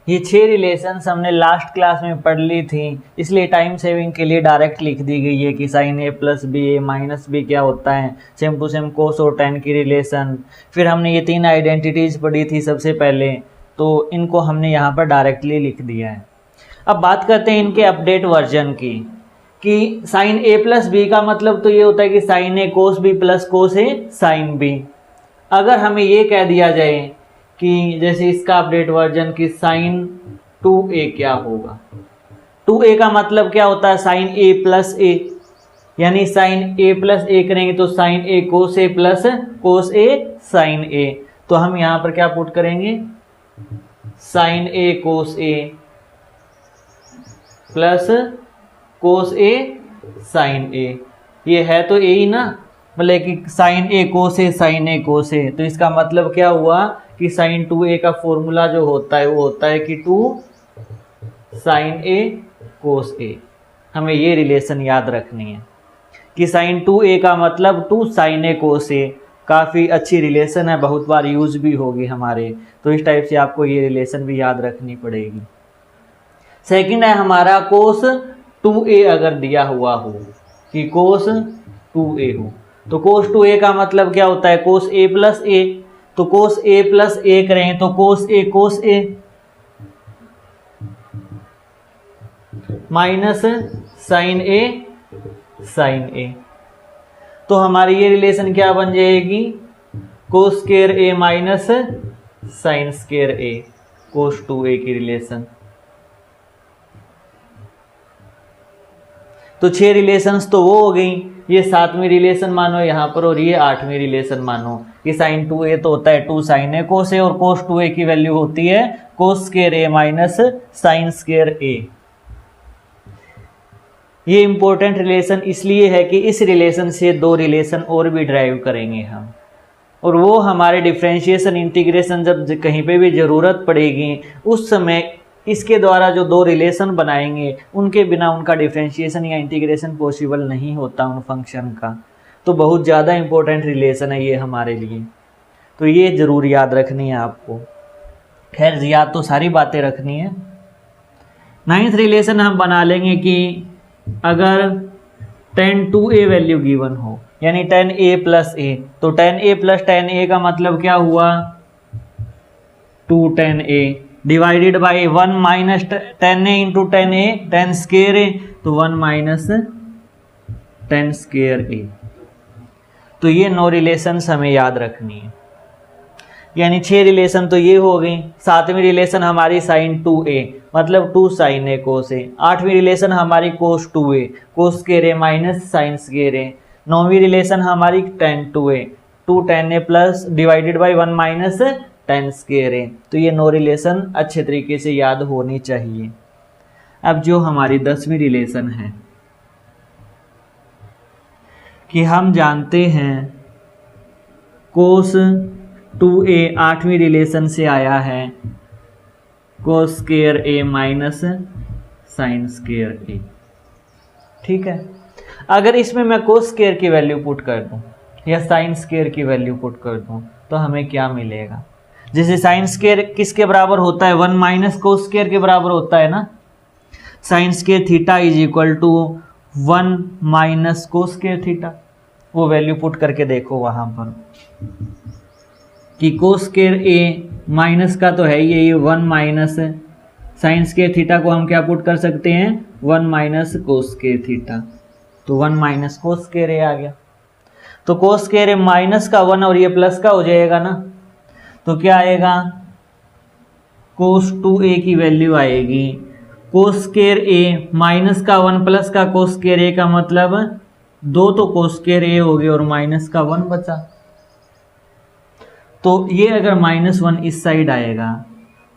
ये 6 रिलेशंस हमने last class में पढ़ ली थी, इसलिए टाइम सेविंग के लिए डायरेक्ट लिख दी गई है कि साइन ए प्लस बी ए माइनस बी क्या होता है, सेम टू सेम कोस और टेन की रिलेशन। फिर हमने ये 3 आइडेंटिटीज़ पढ़ी थी सबसे पहले, तो इनको हमने यहाँ पर डायरेक्टली लिख दिया है। अब बात करते हैं इनके अपडेट वर्जन की, कि साइन ए प्लस बी का मतलब तो ये होता है कि sign A cos B plus cos A sine B. अगर हमें ये कह दिया जाए कि जैसे इसका अपडेट वर्जन की साइन 2a क्या होगा, 2a का मतलब क्या होता है, साइन a प्लस ए, यानी साइन a प्लस ए करेंगे तो sine a cos A plus cos A sine A. तो हम यहाँ पर क्या पुट करेंगे, sine a cos A plus cos A sine A. ये है तो ए ही ना, मतलब कि sign A cos A sine ए कोस ए। तो इसका मतलब क्या हुआ कि साइन 2a का फॉर्मूला जो होता है वो होता है कि 2 साइन ए कोस ए। हमें ये रिलेशन याद रखनी है कि साइन 2a का मतलब 2 साइन ए कोस ए। काफ़ी अच्छी रिलेशन है, बहुत बार यूज भी होगी हमारे, तो इस टाइप से आपको ये रिलेशन भी याद रखनी पड़ेगी। सेकंड है हमारा कोस 2a अगर दिया हुआ हो कि कोस 2a हो, तो कोस 2a का मतलब क्या होता है, कोस a प्लस ए। तो कोस a प्लस ए करें तो कोस ए minus sign A sine A. तो हमारी ये रिलेशन क्या बन जाएगी, कोस square A minus sine square A, cos 2a की रिलेशन। तो 6 रिलेशंस तो वो हो गई, ये 7वीं रिलेशन मानो यहाँ पर, और ये 8वीं रिलेशन मानो कि साइन 2a तो होता है 2 साइन ए कोस ए, और कोस 2a की वैल्यू होती है कोस square A minus sine square ए। ये इंपॉर्टेंट रिलेशन इसलिए है कि इस रिलेशन से 2 रिलेशन और भी ड्राइव करेंगे हम, और वो हमारे डिफरेंशिएशन इंटीग्रेशन जब कहीं पे भी ज़रूरत पड़ेगी उस समय इसके द्वारा जो 2 रिलेशन बनाएंगे उनके बिना उनका डिफरेंशिएशन या इंटीग्रेशन पॉसिबल नहीं होता उन फंक्शन का। तो बहुत ज़्यादा इंपॉर्टेंट रिलेशन है ये हमारे लिए, तो ये ज़रूर याद रखनी है आपको। खैर याद तो सारी बातें रखनी है। 9th रिलेशन हम बना लेंगे कि अगर tan 2a वैल्यू गिवन हो, यानी tan a प्लस ए, तो tan a plus tan a का मतलब क्या हुआ, 2 tan a divided by 1 minus tan a into tan a, tan square a, तो 1 माइनस tan स्क्वायर a। तो ये 9 रिलेशंस हमें याद रखनी है, यानी 6 रिलेशन तो ये हो गई। 7वीं रिलेशन हमारी साइन 2a मतलब 2 साइन ए कोस ए। 8वीं रिलेशन हमारी cos 2a cos square A minus sine square A. 9वीं रिलेशन हमारी tan 2a 2 tan a plus divided by 1 minus tan square A. तो ये 9 रिलेशन अच्छे तरीके से याद होनी चाहिए। अब जो हमारी 10वीं रिलेशन है कि हम जानते हैं कोस 2a 8वीं रिलेशन से आया है कोस square A minus sine square ए। ठीक है, अगर इसमें मैं कोस स्क्वायर की वैल्यू पुट कर दूं या साइन स्क्वायर की वैल्यू पुट कर दूं तो हमें क्या मिलेगा। जैसे साइन स्क्वायर किसके बराबर होता है, 1 माइनस कोस स्क्वायर के बराबर होता है ना। Sine square theta is equal to 1 minus cos square theta. वो वैल्यू पुट करके देखो वहां पर कि कोस स्क्वायर ए माइनस का तो है ये 1 माइनस साइन स्क्वायर थीटा को हम क्या पुट कर सकते हैं, 1 माइनस कोस स्क्वायर थीटा। तो 1 माइनस कोस स्क्वायर ए आ गया। तो कोस स्क्वायर ए माइनस का 1 और ये प्लस का हो जाएगा ना, तो क्या आएगा, कोस 2a की वैल्यू आएगी कोस स्क्वायर ए माइनस का 1 प्लस का कोस स्क्वायर ए का मतलब 2 तो कोस स्क्वायर ए हो गया और माइनस का 1 बचा। तो ये अगर -1 इस साइड आएगा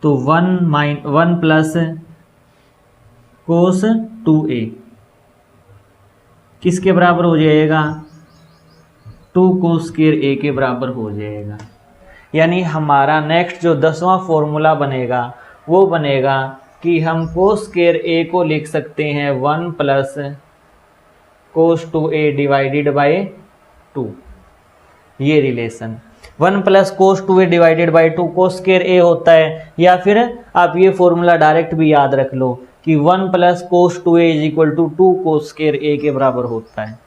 तो 1 प्लस कोस 2a किसके बराबर हो जाएगा, 2 कोस स्क्वायर ए के बराबर हो जाएगा। यानी हमारा नेक्स्ट जो 10वां फॉर्मूला बनेगा वो बनेगा कि हम कोस स्क्वायर ए को लिख सकते हैं 1 plus cos 2a divided by 2। ये relation 1 plus cos 2a divided by 2 cos square a होता है, या फिर आप ये फॉर्मूला डायरेक्ट भी याद रख लो कि 1 plus cos 2a is equal to 2 cos square a के बराबर होता है।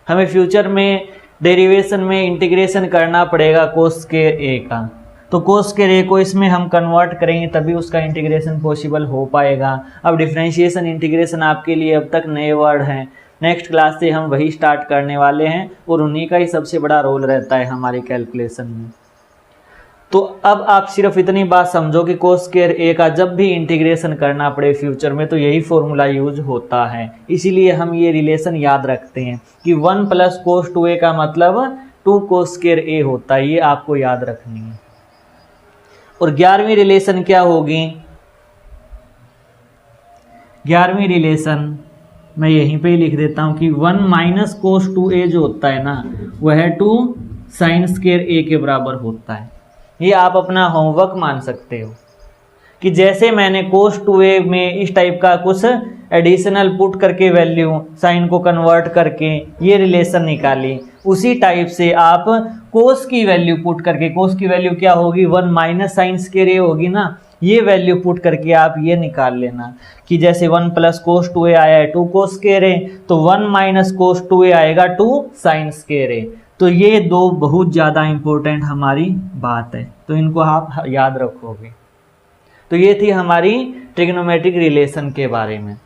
हमें फ्यूचर में डेरिवेशन में इंटीग्रेशन करना पड़ेगा कोस स्क्वायर a का, तो कोस स्क्वायर a को इसमें हम कन्वर्ट करेंगे तभी उसका इंटीग्रेशन पॉसिबल हो पाएगा। अब डिफरेंशिएशन इंटीग्रेशन आपके लिए अब तक नए वर्ड हैं, नेक्स्ट क्लास से हम वही स्टार्ट करने वाले हैं और उन्हीं का ही सबसे बड़ा रोल रहता है हमारी कैलकुलेशन में। तो अब आप सिर्फ इतनी बात समझो कि कोस स्क्वायर a का जब भी इंटीग्रेशन करना पड़े फ्यूचर में तो यही फॉर्मूला यूज होता है, इसीलिए हम ये रिलेशन याद रखते हैं कि 1 प्लस कोस 2a का मतलब 2 कोस स्क्वायर a होता है, ये आपको याद रखनी है। और 11वीं रिलेशन क्या होगी? 11वीं रिलेशन मैं यहीं पे ही लिख देता हूँ कि 1 माइनस कोस 2a जो होता है ना वह 2 साइन स्क्वायर a के बराबर होता है। ये आप अपना होमवर्क मान सकते हो कि जैसे मैंने कोस 2a में इस टाइप का कुछ एडिशनल पुट करके वैल्यू साइन को कन्वर्ट करके ये रिलेशन निकाली, उसी टाइप से आप कोस की वैल्यू पुट करके, कोस की वैल्यू क्या होगी 1 माइनस साइन स्क्वायर a होगी ना, ये वैल्यू पुट करके आप ये निकाल लेना कि जैसे 1 प्लस कोस 2a आया है 2 कोस स्क्वायर a, तो 1 माइनस कोस 2a आएगा 2 साइन स्क्वायर a। तो ये दो बहुत ज़्यादा इंपॉर्टेंट हमारी बात है, तो इनको आप याद रखोगे। तो ये थी हमारी ट्रिग्नोमेट्रिक रिलेशन के बारे में।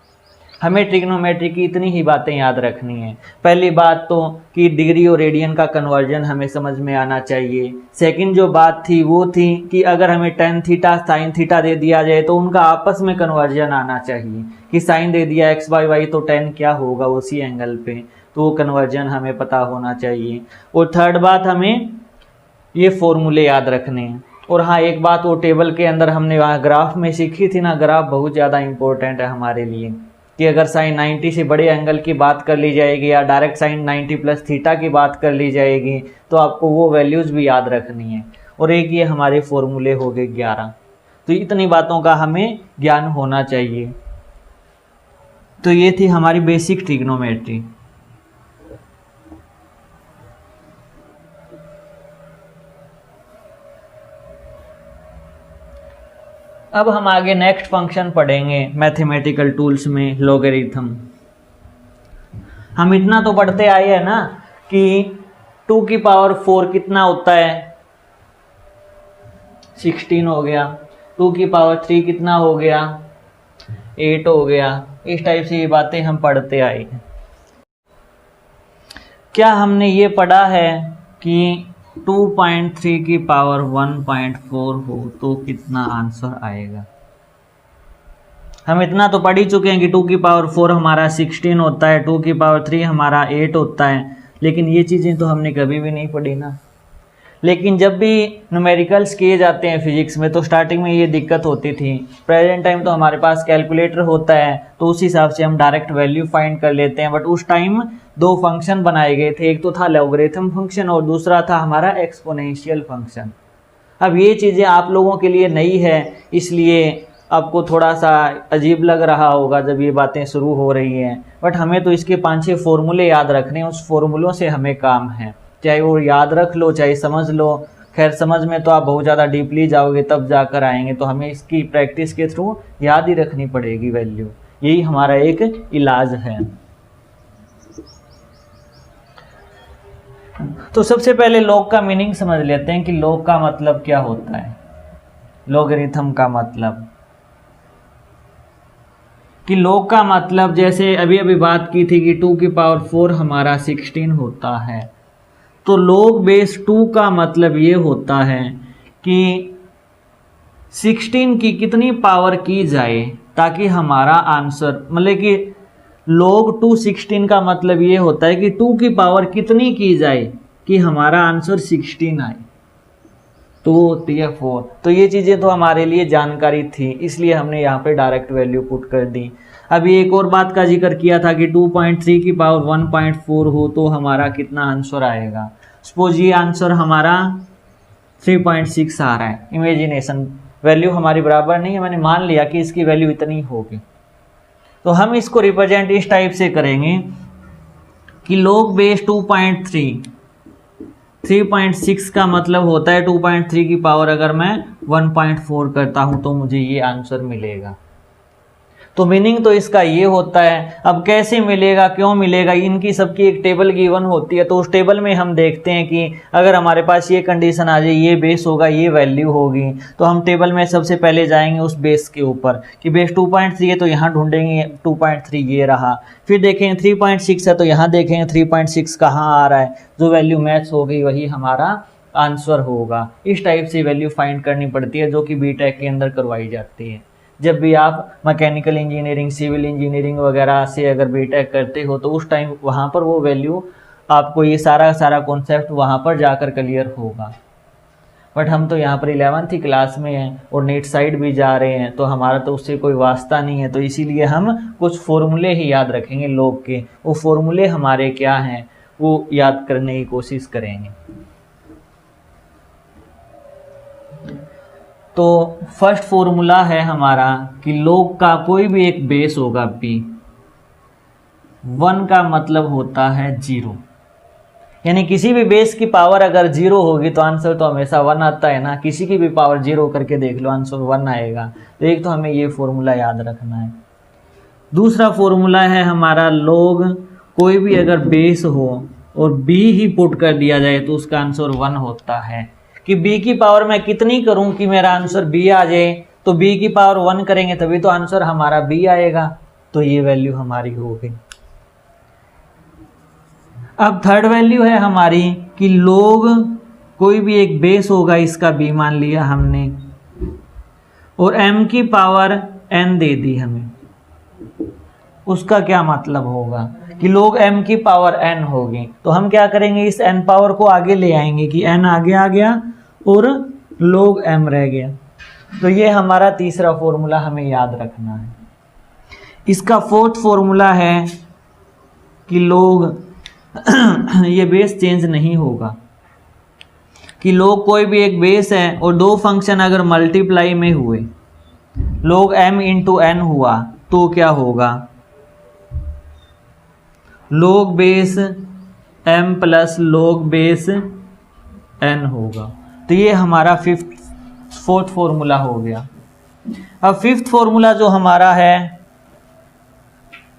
हमें ट्रिग्नोमेट्री की इतनी ही बातें याद रखनी है। पहली बात तो कि डिग्री और रेडियन का कन्वर्जन हमें समझ में आना चाहिए। सेकंड जो बात थी वो थी कि अगर हमें टेन थीटा साइन थीटा दे दिया जाए तो उनका आपस में कन्वर्जन आना चाहिए कि साइन दे दिया एक्स बाई वाई तो टेन क्या होगा उसी एंगल पे, तो वो कन्वर्जन हमें पता होना चाहिए। और थर्ड बात, हमें ये फॉर्मूले याद रखने हैं। और हाँ, एक बात वो टेबल के अंदर हमने वहाँ ग्राफ में सीखी थी ना, ग्राफ बहुत ज़्यादा इंपॉर्टेंट है हमारे लिए कि अगर साइन 90 से बड़े एंगल की बात कर ली जाएगी या डायरेक्ट साइन 90 प्लस थीटा की बात कर ली जाएगी तो आपको वो वैल्यूज़ भी याद रखनी है। और एक ये हमारे फॉर्मूले हो गए 11। तो इतनी बातों का हमें ज्ञान होना चाहिए। तो ये थी हमारी बेसिक ट्रिग्नोमेट्री। अब हम आगे नेक्स्ट फंक्शन पढ़ेंगे मैथमेटिकल टूल्स में, लॉगरिथम। हम इतना तो पढ़ते आए हैं ना कि 2 की पावर 4 कितना होता है, 16 हो गया। 2 की पावर 3 कितना हो गया, 8 हो गया। इस टाइप से ये बातें हम पढ़ते आए हैं। क्या हमने ये पढ़ा है कि 2.3 की पावर 1.4 हो तो कितना आंसर आएगा? हम इतना तो पढ़ ही चुके हैं कि 2 की पावर 4 हमारा 16 होता है, 2 की पावर 3 हमारा 8 होता है, लेकिन ये चीज़ें तो हमने कभी भी नहीं पढ़ी ना। लेकिन जब भी न्यूमेरिकल्स किए जाते हैं फिजिक्स में तो स्टार्टिंग में ये दिक्कत होती थी। प्रेजेंट टाइम तो हमारे पास कैलकुलेटर होता है तो उस हिसाब से हम डायरेक्ट वैल्यू फाइंड कर लेते हैं, बट उस टाइम 2 फंक्शन बनाए गए थे, एक तो था लॉगरिथम फंक्शन और दूसरा था हमारा एक्सपोनेंशियल फंक्शन। अब ये चीज़ें आप लोगों के लिए नई है, इसलिए आपको थोड़ा सा अजीब लग रहा होगा जब ये बातें शुरू हो रही हैं, बट हमें तो इसके 5-6 फॉर्मूले याद रखने हैं, उस फॉर्मूलों से हमें काम है। चाहे वो याद रख लो चाहे समझ लो, खैर समझ में तो आप बहुत ज़्यादा डीपली जाओगे तब जाकर आएंगे, तो हमें इसकी प्रैक्टिस के थ्रू याद ही रखनी पड़ेगी वैल्यू। यही हमारा एक इलाज है। तो सबसे पहले लॉग का मीनिंग समझ लेते हैं कि लॉग का मतलब क्या होता है। लॉगरिथम का मतलब कि लॉग का मतलब जैसे अभी अभी बात की थी कि 2 की पावर 4 हमारा 16 होता है, तो log बेस 2 का मतलब ये होता है कि 16 की कितनी पावर की जाए ताकि हमारा आंसर, मतलब कि log 2 16 का मतलब ये होता है कि 2 की पावर कितनी की जाए कि हमारा आंसर 16 आए, तो वो होती है 4। तो ये चीज़ें तो हमारे लिए जानकारी थी, इसलिए हमने यहाँ पे डायरेक्ट वैल्यू पुट कर दी। अभी एक और बात का जिक्र किया था कि 2.3 की पावर 1.4 हो तो हमारा कितना आंसर आएगा। सपोज ये आंसर हमारा 3.6 आ रहा है, इमेजिनेशन वैल्यू हमारी बराबर नहीं है, मैंने मान लिया कि इसकी वैल्यू इतनी होगी, तो हम इसको रिप्रेजेंट इस टाइप से करेंगे कि log बेस 2.3 3.6 का मतलब होता है 2.3 की पावर अगर मैं 1.4 करता हूं तो मुझे ये आंसर मिलेगा। तो मीनिंग तो इसका ये होता है। अब कैसे मिलेगा, क्यों मिलेगा, इनकी सबकी एक टेबल गिवन होती है। तो उस टेबल में हम देखते हैं कि अगर हमारे पास ये कंडीशन आ जाए, ये बेस होगा, ये वैल्यू होगी, तो हम टेबल में सबसे पहले जाएंगे उस बेस के ऊपर कि बेस 2.3 है तो यहाँ ढूंढेंगे 2.3 ये रहा। फिर देखेंगे 3.6 है तो यहाँ देखेंगे 3.6 कहाँ आ रहा है, जो वैल्यू मैच हो गई वही हमारा आंसर होगा। इस टाइप से वैल्यू फाइंड करनी पड़ती है जो कि बीटेक के अंदर करवाई जाती है। जब भी आप मैकेनिकल इंजीनियरिंग, सिविल इंजीनियरिंग वगैरह से अगर बीटेक करते हो तो उस टाइम वहाँ पर वो वैल्यू आपको ये सारा कॉन्सेप्ट वहाँ पर जाकर क्लियर होगा। बट हम तो यहाँ पर 11वीं क्लास में हैं और नेट साइड भी जा रहे हैं तो हमारा तो उससे कोई वास्ता नहीं है। तो इसीलिए हम कुछ फॉर्मूले ही याद रखेंगे लोग के। वो फॉर्मूले हमारे क्या हैं वो याद करने की कोशिश करेंगे। तो फर्स्ट फॉर्मूला है हमारा कि लोग का कोई भी एक बेस होगा b, 1 का मतलब होता है 0, यानी किसी भी बेस की पावर अगर 0 होगी तो आंसर तो हमेशा 1 आता है ना। किसी की भी पावर 0 करके देख लो आंसर 1 आएगा। तो एक तो हमें ये फॉर्मूला याद रखना है। दूसरा फॉर्मूला है हमारा लोग कोई भी अगर बेस हो और b ही पुट कर दिया जाए तो उसका आंसर 1 होता है। कि b की पावर मैं कितनी करूं कि मेरा आंसर b आ जाए, तो b की पावर 1 करेंगे तभी तो आंसर हमारा b आएगा। तो ये वैल्यू हमारी हो गई। अब थर्ड वैल्यू है हमारी कि लोग कोई भी एक बेस होगा, इसका b मान लिया हमने, और m की पावर n दे दी हमें। उसका क्या मतलब होगा कि लोग m की पावर n होगी तो हम क्या करेंगे, इस n पावर को आगे ले आएंगे कि n आगे आ गया और लोग m रह गया। तो ये हमारा तीसरा फॉर्मूला हमें याद रखना है। इसका फोर्थ फॉर्मूला है कि लोग ये बेस चेंज नहीं होगा, कि लोग कोई भी एक बेस है और दो फंक्शन अगर मल्टीप्लाई में हुए, लोग m इंटू n हुआ तो क्या होगा, लोग बेस m प्लस लोग बेस n होगा। तो ये हमारा फोर्थ फॉर्मूला हो गया। अब फिफ्थ फॉर्मूला जो हमारा है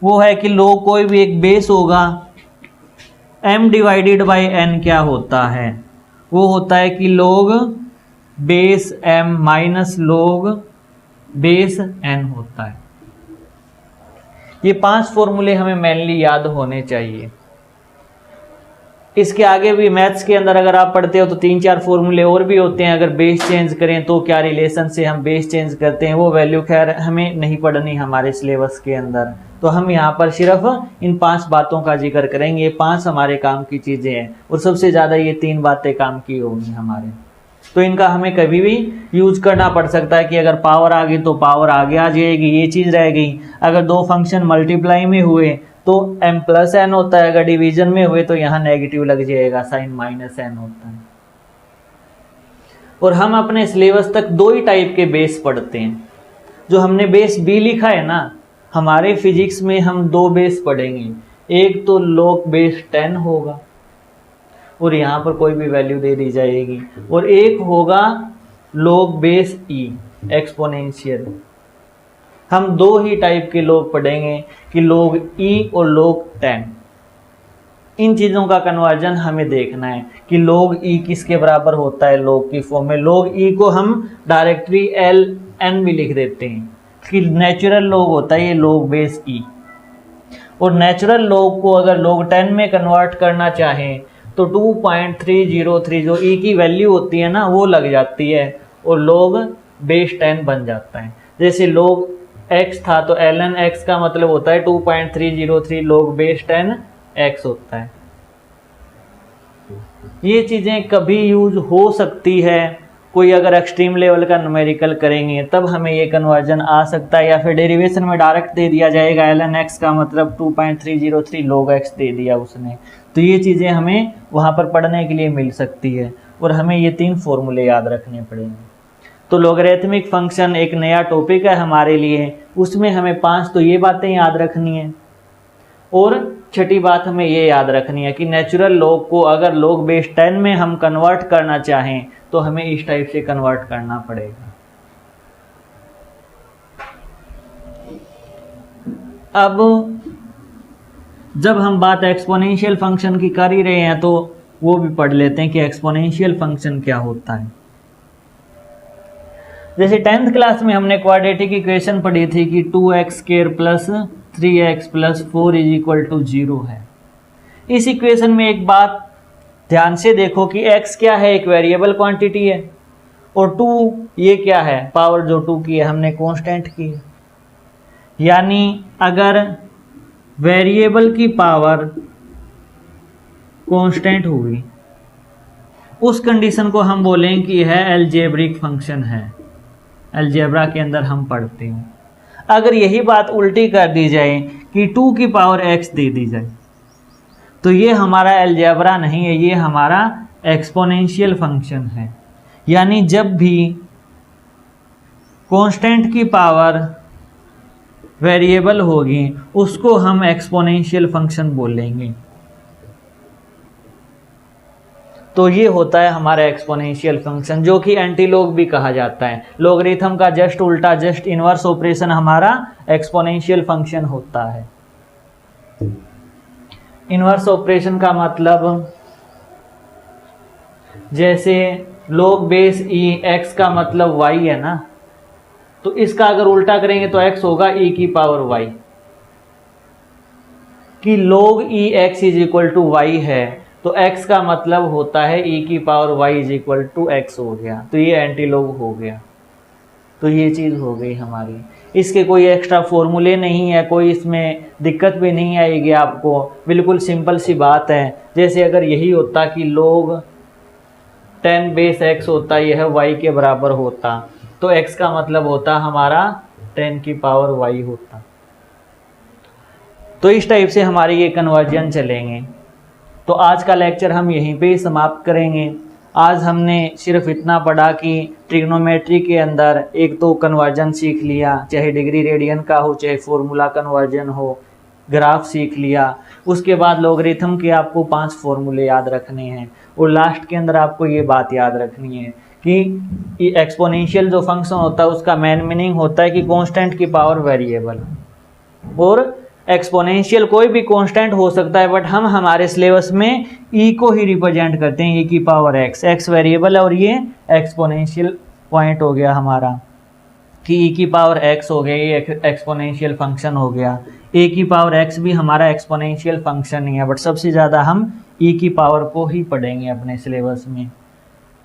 वो है कि लोग कोई भी एक बेस होगा, m डिवाइडेड बाई n क्या होता है, वो होता है कि लोग बेस m माइनस लोग बेस n होता है। ये 5 फॉर्मूले हमें मेनली याद होने चाहिए। इसके आगे भी मैथ्स के अंदर अगर आप पढ़ते हो तो 3-4 फॉर्मूले और भी होते हैं। अगर बेस चेंज करें तो क्या रिलेशन से हम बेस चेंज करते हैं, वो वैल्यू खैर हमें नहीं पढ़नी हमारे सिलेबस के अंदर। तो हम यहाँ पर सिर्फ इन 5 बातों का जिक्र करेंगे। ये 5 हमारे काम की चीज़ें हैं और सबसे ज़्यादा ये 3 बातें काम की होंगी हमारे। तो इनका हमें कभी भी यूज करना पड़ सकता है कि अगर पावर आ गई तो पावर आगे आ जाएगी, ये चीज़ रह गई। अगर दो फंक्शन मल्टीप्लाई में हुए तो m प्लस n होता है, अगर डिवीजन में हुए तो यहाँ नेगेटिव लग जाएगा, साइन माइनस n होता है। और हम अपने सिलेबस तक 2 ही टाइप के बेस पढ़ते हैं। जो हमने बेस b लिखा है ना, हमारे फिजिक्स में हम 2 बेस पढ़ेंगे। एक तो log बेस 10 होगा और यहाँ पर कोई भी वैल्यू दे दी जाएगी, और एक होगा log बेस e एक्सपोनेंशियल। हम 2 ही टाइप के लोग पढ़ेंगे कि log e और log 10। इन चीज़ों का कन्वर्जन हमें देखना है कि log e किसके बराबर होता है log की फॉर्म में। log e को हम डायरेक्टली ln भी लिख देते हैं कि नेचुरल log होता है ये log बेस e। और नेचुरल log को अगर log 10 में कन्वर्ट करना चाहें तो 2.303 जो e की वैल्यू होती है ना वो लग जाती है और log बेस 10 बन जाता है। जैसे log x था तो ln x का मतलब होता है 2.303 log बेस 10 x होता है। ये चीज़ें कभी यूज हो सकती है, कोई अगर एक्सट्रीम लेवल का न्यूमेरिकल करेंगे तब हमें ये कन्वर्जन आ सकता है, या फिर डेरिवेशन में डायरेक्ट दे दिया जाएगा ln x का मतलब 2.303 log x दे दिया उसने। तो ये चीज़ें हमें वहाँ पर पढ़ने के लिए मिल सकती है और हमें ये 3 फॉर्मूले याद रखने पड़ेंगे। तो लॉगरिथमिक फंक्शन एक नया टॉपिक है हमारे लिए, उसमें हमें 5 तो ये बातें याद रखनी है और छठी बात हमें ये याद रखनी है कि नेचुरल लॉग को अगर log बेस 10 में हम कन्वर्ट करना चाहें तो हमें इस टाइप से कन्वर्ट करना पड़ेगा। अब जब हम बात एक्सपोनेंशियल फंक्शन की कर ही रहे हैं तो वो भी पढ़ लेते हैं कि एक्सपोनेंशियल फंक्शन क्या होता है। जैसे 10th क्लास में हमने क्वाड्रेटिक इक्वेशन पढ़ी थी कि 2x² + 3x + 4 = 0 है। इस इक्वेशन में एक बात ध्यान से देखो कि x क्या है, एक वेरिएबल क्वांटिटी है, और 2 ये क्या है, पावर जो 2 की है हमने कांस्टेंट की है। यानी अगर वेरिएबल की पावर कांस्टेंट होगी उस कंडीशन को हम बोलेंगे कि यह अलजेब्रिक फंक्शन है। अलजेब्रा के अंदर हम पढ़ते हैं। अगर यही बात उल्टी कर दी जाए कि 2 की पावर x दे दी जाए तो ये हमारा अलजेब्रा नहीं है, ये हमारा एक्सपोनेंशियल फंक्शन है। यानी जब भी कांस्टेंट की पावर वेरिएबल होगी उसको हम एक्सपोनेंशियल फंक्शन बोलेंगे। तो ये होता है हमारा एक्सपोनेंशियल फंक्शन, जो कि एंटीलॉग भी कहा जाता है। लॉगरिथम का जस्ट उल्टा, जस्ट इनवर्स ऑपरेशन हमारा एक्सपोनेंशियल फंक्शन होता है। इनवर्स ऑपरेशन का मतलब जैसे log बेस e, x का मतलब y है ना, तो इसका अगर उल्टा करेंगे तो x होगा e की पावर y, कि log e x = y है तो x का मतलब होता है e की पावर y = x हो गया। तो ये एंटीलॉग हो गया। तो ये चीज़ हो गई हमारी। इसके कोई एक्स्ट्रा फॉर्मूले नहीं है, कोई इसमें दिक्कत भी नहीं आएगी आपको, बिल्कुल सिंपल सी बात है। जैसे अगर यही होता कि log 10 बेस x होता, यह y के बराबर होता, तो x का मतलब होता हमारा 10 की पावर y होता। तो इस टाइप से हमारे ये कन्वर्जन चलेंगे। तो आज का लेक्चर हम यहीं पे ही समाप्त करेंगे। आज हमने सिर्फ इतना पढ़ा कि ट्रिग्नोमेट्री के अंदर एक तो कन्वर्जन सीख लिया, चाहे डिग्री रेडियन का हो, चाहे फॉर्मूला कन्वर्जन हो, ग्राफ सीख लिया। उसके बाद लॉगरिथम के आपको 5 फॉर्मूले याद रखने हैं, और लास्ट के अंदर आपको ये बात याद रखनी है कि एक्सपोनेंशियल जो फंक्शन होता है उसका मेन मीनिंग होता है कि कांस्टेंट की पावर वेरिएबल, और एक्सपोनेंशियल कोई भी कांस्टेंट हो सकता है, बट हम हमारे सिलेबस में e को ही रिप्रेजेंट करते हैं, e की पावर x वेरिएबल है और ये एक्सपोनेंशियल पॉइंट हो गया हमारा कि e की पावर x हो गया, ये एक्सपोनेंशियल फंक्शन हो गया। a की पावर x भी हमारा एक्सपोनेंशियल फंक्शन ही है, बट सबसे ज़्यादा हम e की पावर को ही पढ़ेंगे अपने सिलेबस में।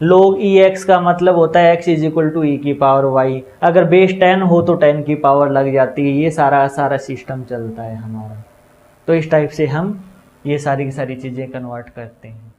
log ex का मतलब होता है x = e की पावर y। अगर बेस 10 हो तो 10 की पावर लग जाती है। ये सारा सिस्टम चलता है हमारा। तो इस टाइप से हम ये सारी की सारी चीज़ें कन्वर्ट करते हैं।